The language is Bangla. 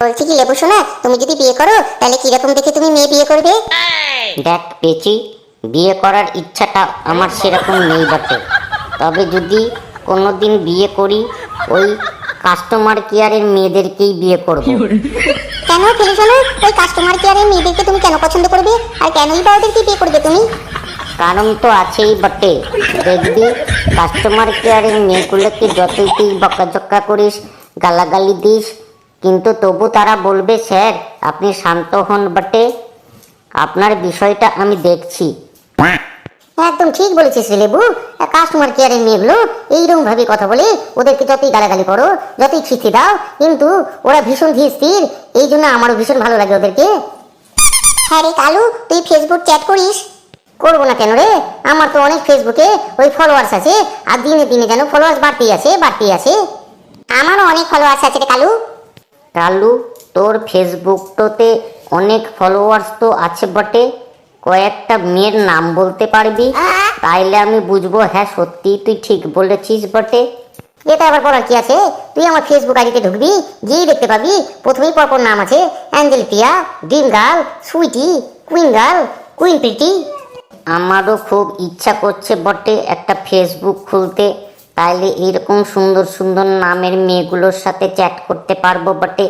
বলছি কি লেবু সোনা, তুমি যদি বিয়ে করো তাহলে কিরকম দেখে তুমি মেয়ে বিয়ে করবে? দেখ পেঁচি, বিয়ে করার ইচ্ছাটা আমার সেরকম নেই বটে। তবে যদি কোনোদিন বিয়ে করি, ওই কাস্টমার কেয়ারের মেয়েদেরকেই বিয়ে করব। কেন ফেলু সোনা, ওই কাস্টমার কেয়ারের মেয়েদেরকে তুমি কেন পছন্দ করবে? আর কেনই বা ওদেরকে বিয়ে করবে তুমি? কারণ তো আছেই বটে। দেখবি, কাস্টমার কেয়ারের মেয়েগুলোকে যতই তুই বকাঝকা করিস, গালাগালি দিস, কিন্তু তবু তারা বলবে, স্যার আপনি শান্ত হন বটে, আপনার বিষয়টা আমি দেখছি। একদম ঠিক বলেছিস রে লেবু। কাস্টমার কেয়ারের মেয়েগুলো এইরকম ভাবে কথা বলে, ওদেরকে যতই গালাগালি করো, যতই খিস্তি দাও, কিন্তু ওরা ভীষণ ধীর স্থির। এই জন্য আমারও ভীষণ ভালো লাগে ওদেরকে। হ্যাঁ রে কালু, তুই ফেসবুক চ্যাট করিস? করবো না কেন রে, আমার তো অনেক ফেসবুকে ওই ফলোয়ার্স আছে, আর দিনে দিনে যেন ফলোয়ার্স বাড়তেই আছে বাড়তেই আছে। আমারও অনেক ফলোয়ার্স আছে রে কালু। কালু, তোর ফেসবুকটাতে অনেক ফলোয়ার্স তো আছে বটে, কয়েকটা মেয়ের নাম বলতে পারবি? তাইলে আমি বুঝবো হ্যাঁ সত্যি তুই ঠিক বলেছিস বটে। এটা আবার পড়ার কি আছে? তুই আমার ফেসবুক আইডিতে ঢুকবি, গিয়ে দেখতে পাবি প্রথমেই পরপর নাম আছে angel Priya, dream girl, sweetie, queen girl, queen Preeti. আমারও খুব ইচ্ছা করছে বটে একটা ফেসবুক খুলতে, তাইলে এরকম সুন্দর সুন্দর নামের মেয়েগুলোর সাথে চ্যাট করতে পারবো বটে।